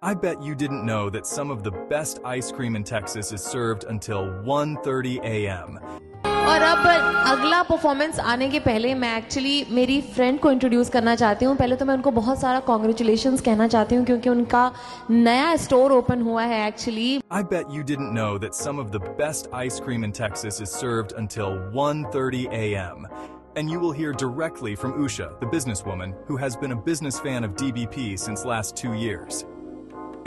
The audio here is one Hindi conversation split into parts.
I bet you didn't know that some of the best ice cream in Texas is served until 1:30 a.m. और अब अगला परफॉर्मेंस आने के पहले मैं एक्चुअली मेरी फ्रेंड को इंट्रोड्यूस करना चाहती हूँ। पहले तो मैं उनको बहुत सारा कॉन्ग्रेचुलेशंस कहना चाहती हूँ क्योंकि उनका नया स्टोर ओपन हुआ है actually. I bet you didn't know that some of the best ice cream in Texas is served until 1:30 a.m. And you will hear directly from Usha, the businesswoman, who has been a business fan of DBP since last 2 years.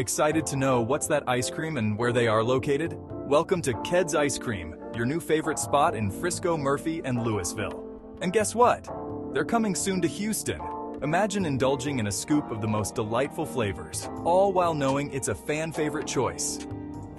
Excited to know what's that ice cream and where they are located? Welcome to Ked's Ice Cream, your new favorite spot in Frisco, Murphy, and Louisville. And guess what? They're coming soon to Houston. Imagine indulging in a scoop of the most delightful flavors, all while knowing it's a fan favorite choice.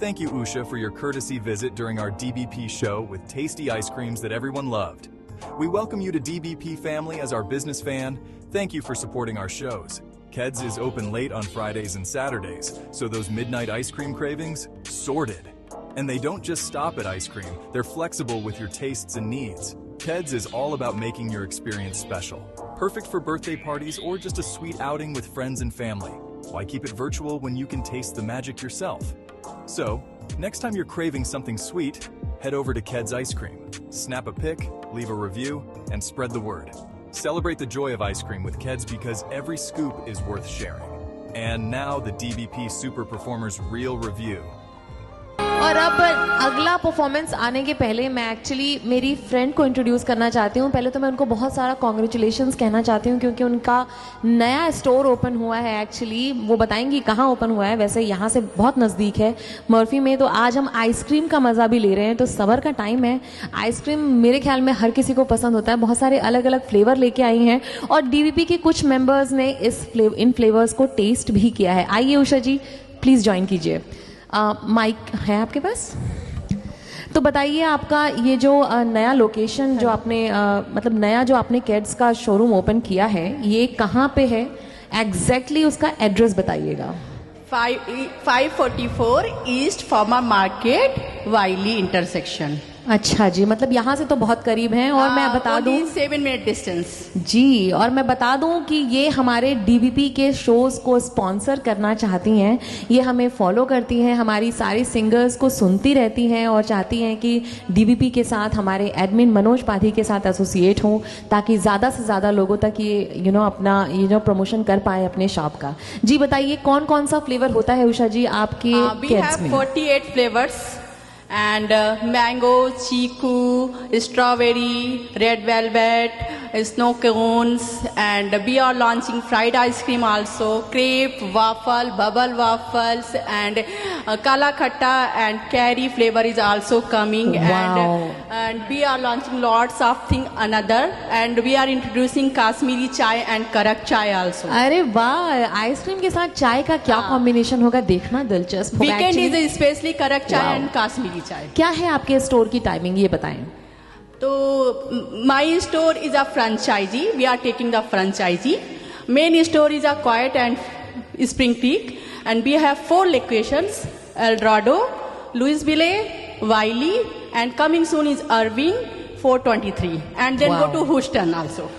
Thank you, Usha, for your courtesy visit during our DBP show with tasty ice creams that everyone loved. We welcome you to DBP family as our business fan. Thank you for supporting our shows. Ked's is open late on Fridays and Saturdays, so those midnight ice cream cravings, sorted. And they don't just stop at ice cream, they're flexible with your tastes and needs. Ked's is all about making your experience special. Perfect for birthday parties or just a sweet outing with friends and family. Why keep it virtual when you can taste the magic yourself? So, next time you're craving something sweet, head over to Ked's Ice Cream. Snap a pic, leave a review, and spread the word. Celebrate the joy of ice cream with Ked's because every scoop is worth sharing. And now the DBP Super Performers Real Review. और अब अगला परफॉर्मेंस आने के पहले मैं एक्चुअली मेरी फ्रेंड को इंट्रोड्यूस करना चाहती हूँ। पहले तो मैं उनको बहुत सारा कॉन्ग्रेचुलेशंस कहना चाहती हूँ क्योंकि उनका नया स्टोर ओपन हुआ है एक्चुअली। वो बताएंगी कहाँ ओपन हुआ है, वैसे यहाँ से बहुत नज़दीक है मर्फी में। तो आज हम आइसक्रीम का मज़ा भी ले रहे हैं, तो सबर का टाइम है। आइसक्रीम मेरे ख्याल में हर किसी को पसंद होता है, बहुत सारे अलग अलग फ्लेवर लेके आई हैं और DBP के कुछ मेम्बर्स ने इन फ्लेवर्स को टेस्ट भी किया है। आइए उषा जी, प्लीज़ ज्वाइन कीजिए। माइक है आपके पास? तो बताइए आपका ये जो नया लोकेशन जो आपने मतलब नया जो आपने केड्स का शोरूम ओपन किया है, ये कहाँ पे है एग्जैक्टली? उसका एड्रेस बताइएगा। 544 ईस्ट फार्मा मार्केट, वाइली इंटरसेक्शन। अच्छा जी, मतलब यहाँ से तो बहुत करीब हैं। और मैं बता दूं 7 मिनट डिस्टेंस जी, और मैं बता दूं कि ये हमारे DBP के शोज़ को स्पॉन्सर करना चाहती हैं। ये हमें फॉलो करती हैं, हमारी सारी सिंगर्स को सुनती रहती हैं और चाहती हैं कि DBP के साथ हमारे एडमिन मनोज पाधी के साथ एसोसिएट हों ताकि ज़्यादा से ज़्यादा लोगों तक ये अपना प्रमोशन कर पाए अपने शॉप का। जी बताइए कौन कौन सा फ्लेवर होता है उषा जी आपके केड्स में? 48 flavours and mango, chiku, strawberry, red velvet, snow cones, and we are launching fried ice cream also, crepe, waffle, bubble waffles, and kala khatta and curry flavor is also coming. Wow. And we are launching lots of things another, and we are introducing Kashmiri chai and karak chai also. अरे वाह, आइसक्रीम के साथ चाय का क्या कॉम्बिनेशन होगा, देखना दिलचस्प होगा। Weekend is specially karak chai and Kashmiri chai. क्या है आपके स्टोर की टाइमिंग, ये बताएं। तो my store is a franchise, we are taking the franchise. Main store is a Coit and Spring Creek, and we have 4 locations: El Dorado, Louisville, Wylie, and coming soon is Irving 423, and then go to Houston also.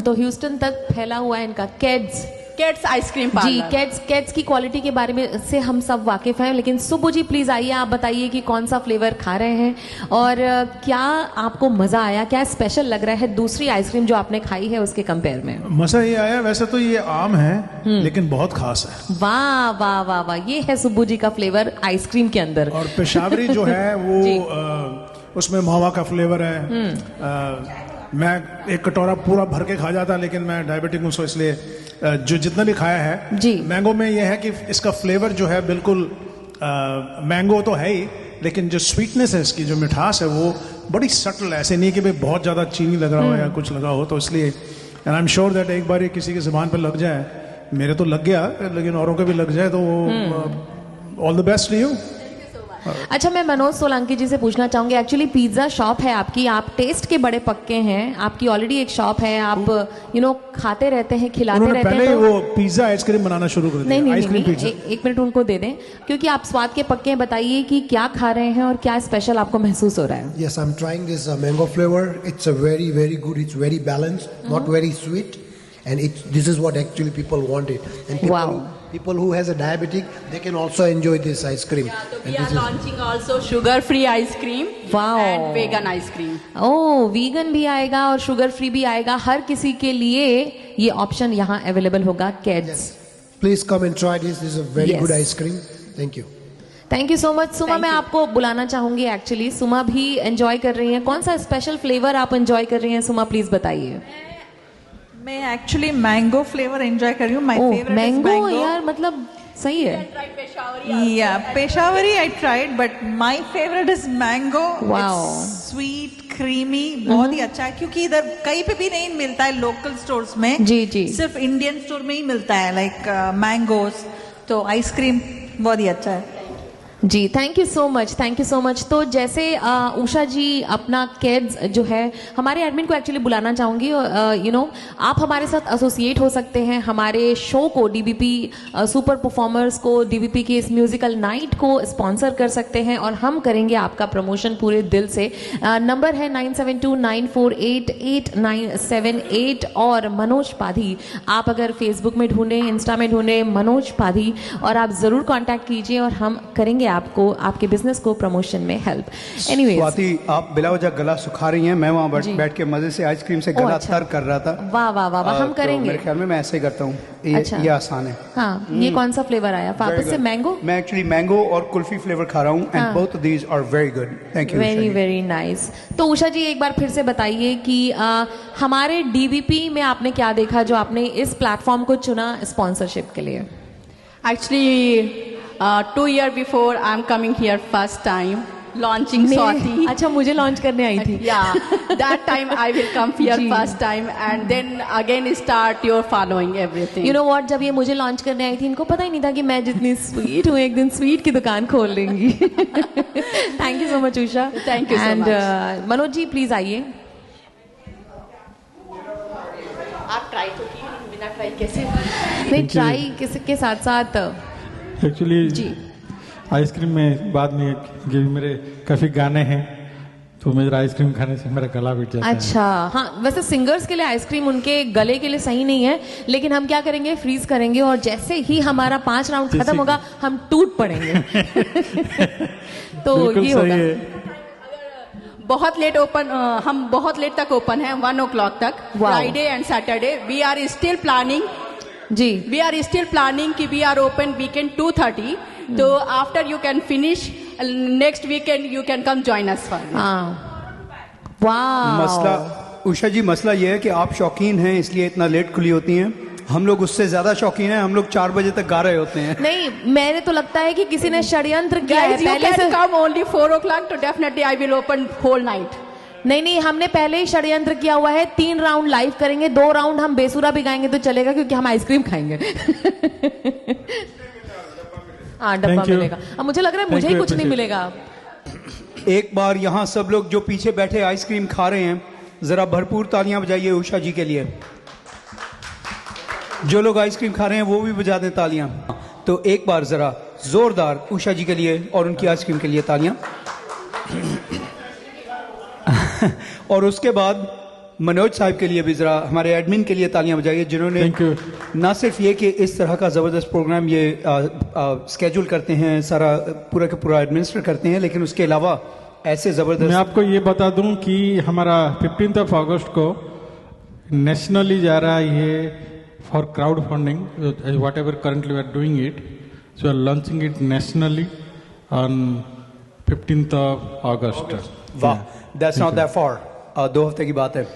तो ह्यूस्टन तक फैला हुआ है इनका केड्स आइसक्रीम पार्लर। जी, केड्स की क्वालिटी के बारे में से हम सब वाकिफ हैं, लेकिन सुबु जी प्लीज आइए, आप बताइए कि कौन सा फ्लेवर खा रहे हैं और क्या आपको मजा आया, क्या स्पेशल लग रहा है दूसरी आइसक्रीम जो आपने खाई है उसके कंपेयर में? मजा ये आया, वैसे तो ये आम है लेकिन बहुत खास है। वाह वाह वाह वाह, ये है सुबु जी का फ्लेवर आइसक्रीम के अंदर। और पेशावरी जो है वो उसमें मावा का फ्लेवर है। मैं एक कटोरा पूरा भर के खा जाता, लेकिन मैं डायबिटिक हूँ, इसलिए जो जितना भी खाया है जी। मैंगो में यह है कि इसका फ्लेवर जो है बिल्कुल मैंगो तो है ही, लेकिन जो स्वीटनेस है इसकी, जो मिठास है वो बड़ी सटल है। ऐसे नहीं कि भाई बहुत ज़्यादा चीनी लग रहा हो या कुछ लगा हो, तो इसलिए and I am sure that एक बार ये किसी की ज़ुबान पर लग जाए, मेरे तो लग गया लेकिन औरों के भी लग जाए, तो all the best to you. अच्छा, मैं मनोज सोलंकी जी से पूछना चाहूंगी, एक्चुअली पिज्जा शॉप है आपकी, आप टेस्ट के बड़े पक्के हैं, आपकी ऑलरेडी एक शॉप है, आप खाते रहते हैं, खिलाते रहते हैं। पहले वो पिज्जा आइसक्रीम बनाना शुरू कर दिया। नहीं, एक मिनट उनको दे दें, क्योंकि आप स्वाद के पक्के हैं। बताइए कि क्या खा रहे हैं और क्या स्पेशल आपको महसूस हो रहा है? Yes, I'm trying this mango flavor. It's a very good. It's very balanced, not very sweet. and this is what actually people want it. And people who has a diabetic, they can also enjoy this ice cream. Yeah, so we are launching also sugar-free ice cream and vegan ice cream. Oh, vegan भी आएगा और sugar free भी आएगा. हर किसी के लिए ये ऑप्शन यहाँ अवेलेबल होगा. Kids, please come and try this. This is a very good ice cream. Thank you. Thank you so much. Suma, मैं आपको बुलाना चाहूंगी. एक्चुअली सुमा भी एंजॉय कर रही हैं. कौन सा स्पेशल फ्लेवर आप एंजॉय कर रही हैं सुमा, प्लीज बताइए. मैं एक्चुअली मैंगो फ्लेवर एंजॉय कर रही हूँ. My favourite mango. यार मतलब सही है. या Peshawari I tried but my favourite is mango. Sweet creamy, बहुत ही अच्छा है क्योंकि इधर कहीं पे भी नहीं मिलता है लोकल स्टोर्स में. जी, सिर्फ इंडियन स्टोर में ही मिलता है लाइक मैंगोस. तो आइसक्रीम बहुत ही अच्छा है. जी, thank you so much. Thank you so much. तो जैसे उषा जी अपना किड्स जो है, हमारे एडमिन को एक्चुअली बुलाना चाहूंगी. आप हमारे साथ एसोसिएट हो सकते हैं. हमारे शो को, डीबीपी सुपर परफॉर्मर्स को, डीबीपी की इस म्यूजिकल नाइट को स्पॉन्सर कर सकते हैं और हम करेंगे आपका प्रमोशन पूरे दिल से. नंबर है 9729488978. और मनोज पाधी, आप अगर फेसबुक में ढूंढें, इंस्टा में ढूंढें मनोज पाधी, और आप जरूर कॉन्टैक्ट कीजिए और हम करेंगे आपको, आपके बिजनेस को प्रमोशन में हेल्प. एनीवेज, स्वाति, आप बिला वजह गला सुखा रही हैं. मैं वहाँ बैठ के मजे से आइसक्रीम से गला तर कर रहा था. वाह वाह वाह. हम करेंगे. मेरे ख्याल में मैं ऐसे ही करता हूँ. ये आसान है. हाँ, ये कौन सा फ्लेवर आया वापस से? मैंगो. मैं एक्चुअली मैंगो और कुल्फी फ्लेवर खा रहा हूँ and both of these are very good. Thank you. Very very nice. तो उषा जी एक बार फिर से बताइए कि हमारे डीवीपी में आपने क्या देखा जो आपने इस प्लेटफॉर्म को चुना स्पॉन्सरशिप के लिए? Actually 2 years before I'm coming here first time launching Swati. अच्छा, मुझे लॉन्च करने आई थी. Yeah, that time I will come here first time and then again start your following everything. You know what, जब ये मुझे लॉन्च करने आई थी, इनको पता ही नहीं था कि मैं जितनी स्वीट हूँ एक दिन स्वीट की दुकान खोल लेंगी. Thank you so much Usha. Thank you so much. And Manoj ji please आइए. आप ट्राई तो किए, बिना ट्राई कैसे? नहीं, ट्राई के साथ साथ एक्चुअली आइसक्रीम में बाद में मेरे काफ़ी गाने हैं तो मेरा आइसक्रीम खाने से मेरा गला बैठ जाता है. अच्छा, हाँ, वैसे सिंगर्स के लिए आइसक्रीम उनके गले के लिए सही नहीं है, लेकिन हम क्या करेंगे, फ्रीज करेंगे और जैसे ही हमारा 5 राउंड खत्म होगा हम टूट पड़ेंगे. तो ये होगा. बहुत लेट ओपन, हम बहुत लेट तक ओपन है, 1 o'clock तक. Friday and Saturday we are still planning. जी, वी आर स्टिल प्लानिंग कि वी आर ओपन वीकेंड 2:30. तो after you can finish next weekend you can come join us for. वाह. मसला उषा जी, मसला ये है कि आप शौकीन हैं इसलिए इतना लेट खुली होती हैं. हम लोग उससे ज्यादा शौकीन हैं. हम लोग 4 बजे तक गा रहे होते हैं. नहीं, मैंने तो लगता है कि किसी ने षड्यंत्र किया है पहले से. कम ओनली 4 o'clock तो definitely I will open whole night. नहीं, हमने पहले ही षड्यंत्र किया हुआ है. 3 राउंड लाइव करेंगे, 2 राउंड हम बेसुरा भी गाएंगे तो चलेगा क्योंकि हम आइसक्रीम खाएंगे. हाँ, डब्बा मिलेगा. अब मुझे लग रहा है मुझे ही कुछ नहीं मिलेगा. एक बार यहाँ सब लोग जो पीछे बैठे आइसक्रीम खा रहे हैं, जरा भरपूर तालियां बजाइए उषा जी के लिए. जो लोग आइसक्रीम खा रहे हैं वो भी बजा दें तालियां. तो एक बार जरा जोरदार उषा जी के लिए और उनकी आइसक्रीम के लिए तालियां. और उसके बाद मनोज साहब के लिए भी जरा, हमारे एडमिन के लिए तालियां बजाइए जिन्होंने ना सिर्फ ये कि इस तरह का ज़बरदस्त प्रोग्राम ये स्केड्यूल करते हैं, सारा पूरा का पूरा एडमिनिस्टर करते हैं, लेकिन उसके अलावा ऐसे ज़बरदस्त. मैं आपको ये बता दूं कि हमारा 15 अगस्त को नेशनली जा रहा है ये for crowd funding. Whatever currently we are doing it, so are launching it nationally on 15 August. वाह, दैट्स नॉट दैट फार. 2 हफ्ते की बात है.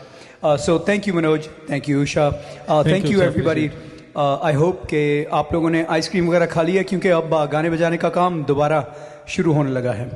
So thank you Manoj, thank you Usha, thank you everybody. I hope कि आप लोगों ने आइसक्रीम वगैरह खा लिया क्योंकि अब गाने बजाने का काम दोबारा शुरू होने लगा है.